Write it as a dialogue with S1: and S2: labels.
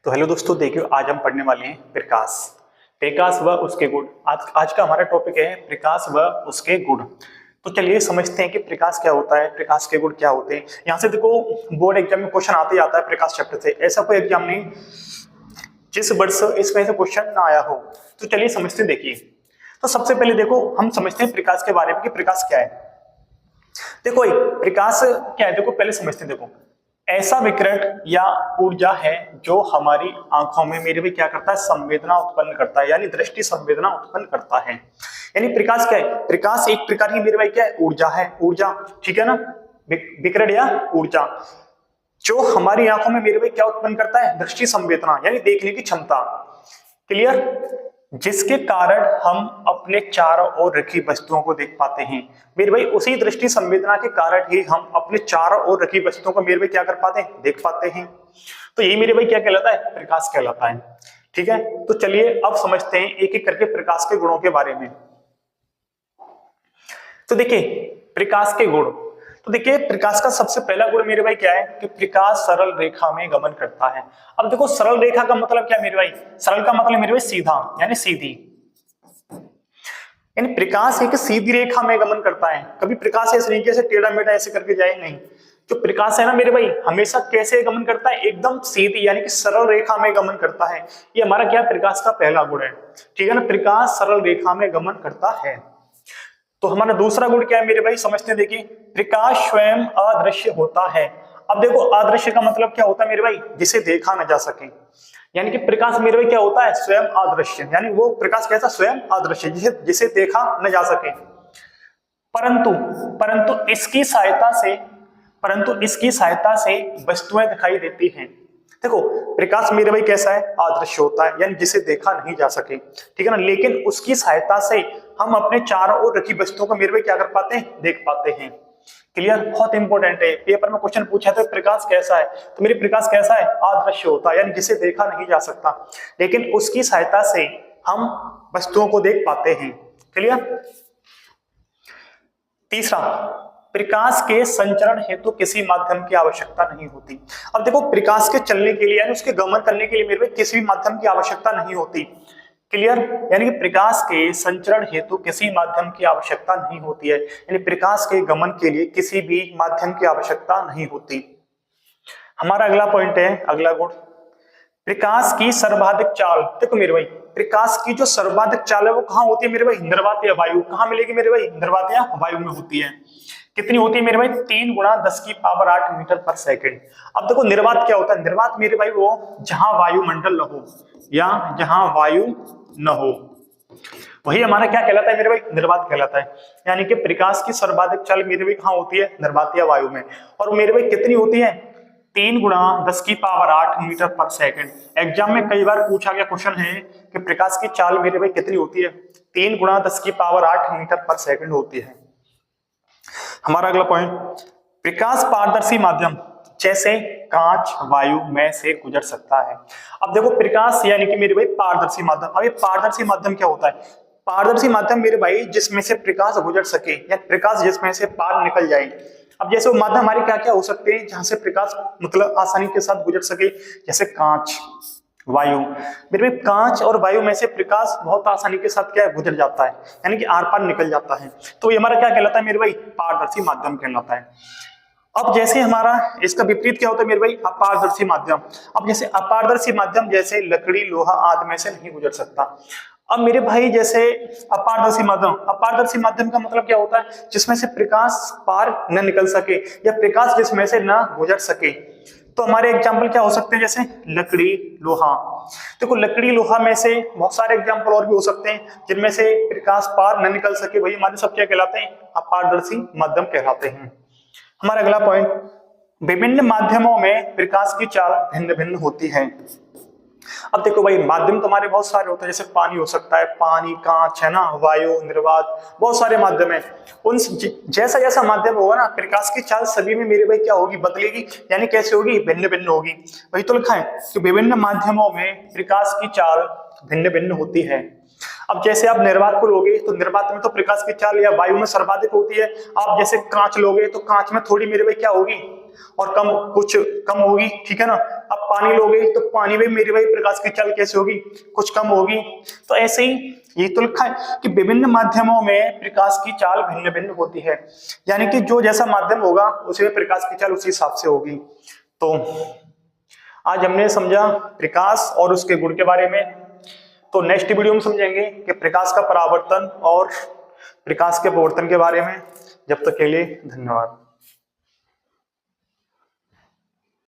S1: तो हेलो दोस्तों, देखियो आज हम पढ़ने वाले हैं प्रकाश। प्रकाश व उसके गुण। आज का हमारा टॉपिक है प्रकाश व उसके गुण। तो चलिए समझते हैं कि प्रकाश क्या होता है, प्रकाश के गुण क्या होते हैं। यहाँ से देखो बोर्ड एग्जाम में क्वेश्चन आते ही आता है प्रकाश चैप्टर से। ऐसा कोई एग्जाम नहीं जिस वर्ष इसमें से क्वेश्चन ना आया हो। तो चलिए समझते हैं। देखिए तो सबसे पहले देखो हम समझते हैं प्रकाश के बारे में कि प्रकाश क्या है। देखो प्रकाश क्या है, देखो पहले समझते हैं। देखो ऐसा विकिरण या ऊर्जा है जो हमारी आंखों में मेरे भी क्या करता है, संवेदना उत्पन्न करता है, यानी दृष्टि संवेदना उत्पन्न करता है। यानी प्रकाश क्या है, प्रकाश एक प्रकार की मेरे भाई क्या है, ऊर्जा है। ऊर्जा ठीक है ना, विकिरण या ऊर्जा जो हमारी आंखों में मेरे भाई क्या उत्पन्न करता है, दृष्टि संवेदना यानी देखने की क्षमता। क्लियर, जिसके कारण हम अपने चारों ओर रखी वस्तुओं को देख पाते हैं। मेरे भाई उसी दृष्टि संवेदना के कारण ही हम अपने चारों ओर रखी वस्तुओं को मेरे भाई क्या कर पाते हैं, देख पाते हैं। तो ये मेरे भाई क्या कहलाता है, प्रकाश कहलाता है। ठीक है, तो चलिए अब समझते हैं एक एक करके प्रकाश के गुणों के बारे में। तो देखिए प्रकाश के गुण, तो देखिए प्रकाश का सबसे पहला गुण मेरे भाई क्या है कि प्रकाश सरल रेखा में गमन करता है। अब देखो सरल रेखा का मतलब क्या मेरे भाई, सरल का मतलब मेरे भाई सीधा यानी सीधी, यानी प्रकाश एक सीधी रेखा में गमन करता है। कभी प्रकाश ऐसे नहीं कैसे टेढ़ा मेढ़ा ऐसे करके जाए, नहीं। जो प्रकाश है ना मेरे भाई हमेशा कैसे गमन करता है, एकदम सीधी यानी कि सरल रेखा में गमन करता है। ये हमारा क्या प्रकाश का पहला गुण है। ठीक है ना, प्रकाश सरल रेखा में गमन करता है। तो हमारा दूसरा गुण क्या है मेरे भाई, समझते हैं। देखिए प्रकाश स्वयं अदृश्य होता है। अब देखो अदृश्य का मतलब क्या होता है मेरे भाई, जिसे देखा न जा सके। यानी कि प्रकाश मेरे भाई क्या होता है, स्वयं अदृश्य, यानी वो प्रकाश कैसा, स्वयं अदृश्य, जिसे देखा न जा सके। परंतु इसकी सहायता से वस्तुएं दिखाई देती हैं। देखो प्रकाश मेरे भाई कैसा है, अदृश्य होता है यानी जिसे देखा नहीं जा सके। ठीक है ना, लेकिन उसकी सहायता से हम अपने चारों ओर रखी वस्तुओं को मेरे भाई क्या कर पाते हैं, देख पाते हैं। क्लियर, बहुत इंपॉर्टेंट है। पेपर में क्वेश्चन पूछा था प्रकाश कैसा है, तो मेरे प्रकाश कैसा है, अदृश्य होता है यानी जिसे देखा नहीं जा सकता, लेकिन उसकी सहायता से हम वस्तुओं को देख पाते हैं। क्लियर। तीसरा, प्रकाश के संचरण हेतु किसी माध्यम की आवश्यकता नहीं होती। अब देखो प्रकाश के चलने के लिए यानी उसके गमन करने के लिए मेरे भाई किसी भी माध्यम की आवश्यकता नहीं होती। क्लियर, यानी कि प्रकाश के संचरण हेतु किसी माध्यम की आवश्यकता नहीं होती है, यानी प्रकाश के गमन के लिए किसी भी माध्यम की आवश्यकता नहीं होती। हमारा अगला पॉइंट है, अगला गुण, प्रकाश की सर्वाधिक चाल। देखो मेरे भाई प्रकाश की जो सर्वाधिक चाल है वो कहाँ होती है मेरे भाई, निर्वात या वायु। कहाँ मिलेगी मेरे भाई, निर्वात या वायु में होती है। कितनी होती है मेरे भाई, 3 गुणा 10⁸ मीटर पर सेकंड। अब देखो निर्वात क्या होता है, निर्वात मेरे भाई वो जहां वायुमंडल न हो या जहां वायु न हो, वही हमारा क्या कहलाता है मेरे भाई, निर्वात कहलाता है। यानी कि प्रकाश की सर्वाधिक चाल मेरे भाई कहाँ होती है, निर्वात या वायु में। और मेरे भाई कितनी होती है, 3 गुणा 10⁸ मीटर पर सेकंड। एग्जाम में कई बार पूछा गया क्वेश्चन है कि प्रकाश की चाल मेरे भाई कितनी होती है, 3 गुणा 10⁸ मीटर पर सेकंड होती है। हमारा अगला पॉइंट, प्रकाश पारदर्शी माध्यम जैसे कांच वायु में से गुजर सकता है। अब देखो प्रकाश यानी कि मेरे भाई पारदर्शी माध्यम। अब ये पारदर्शी माध्यम क्या होता है, पारदर्शी माध्यम मेरे भाई जिसमें से प्रकाश गुजर सके या प्रकाश जिसमें से पार निकल जाए। अब जैसे वो माध्यम हमारे क्या क्या हो सकते हैं जहां से प्रकाश मतलब आसानी के साथ गुजर सके, जैसे कांच वायु। मेरे भाई कांच और वायु में से प्रकाश बहुत आसानी के साथ क्या है, गुजर जाता है, यानी कि आर पार निकल जाता है। तो ये हमारा क्या कहलाता है मेरे भाई, पारदर्शी माध्यम कहलाता है। अब जैसे हमारा इसका विपरीत क्या होता है मेरे भाई, अपारदर्शी माध्यम। अब जैसे अपारदर्शी माध्यम जैसे लकड़ी लोहा आदि में से नहीं गुजर सकता। अब मेरे भाई जैसे अपारदर्शी माध्यम का मतलब क्या होता है, जिसमें से प्रकाश पार न निकल सके या प्रकाश जिसमें से न गुजर सके। तो हमारे एग्जाम्पल क्या हो सकते हैं, जैसे लकड़ी लोहा। देखो लकड़ी लोहा में से बहुत सारे एग्जाम्पल और भी हो सकते हैं जिनमें से प्रकाश पार न निकल सके, वही हमारे सब क्या कहलाते हैं, अपारदर्शी माध्यम कहलाते हैं। हमारा अगला पॉइंट, विभिन्न माध्यमों में प्रकाश की चाल भिन्न भिन्न होती है। अब देखो भाई माध्यम तो हमारे बहुत सारे होते हैं, जैसे पानी हो सकता है, पानी, कांच है ना, वायु, निर्वात, बहुत सारे माध्यम है। उन जैसा जैसा माध्यम होगा ना प्रकाश की चाल सभी में मेरे भाई क्या होगी, बदलेगी, यानी कैसे होगी, भिन्न भिन्न होगी। वही तो लिखा है कि विभिन्न माध्यमों में प्रकाश की चाल भिन्न भिन्न होती है। अब जैसे आप निर्वात को लोगे तो निर्वात में तो प्रकाश की चाल या वायु में सर्वाधिक होती है। आप जैसे कांच लोगे तो कांच में थोड़ी मेरे भाई क्या होगी और कुछ कम होगी। ठीक है ना। अब पानी लोगे तो पानी में मेरे भाई प्रकाश की चाल कैसे होगी, कुछ कम होगी। तो ऐसे ही ये तो लिखा है कि विभिन्न माध्यमों में प्रकाश की चाल भिन्न भिन्न होती है, यानी कि जो जैसा माध्यम होगा उसमें प्रकाश की चाल उसी हिसाब से होगी। तो आज हमने समझा प्रकाश और उसके गुण के बारे में। तो नेक्स्ट वीडियो में समझेंगे कि प्रकाश का परावर्तन और प्रकाश के प्रवर्तन के बारे में। जब तक के लिए धन्यवाद।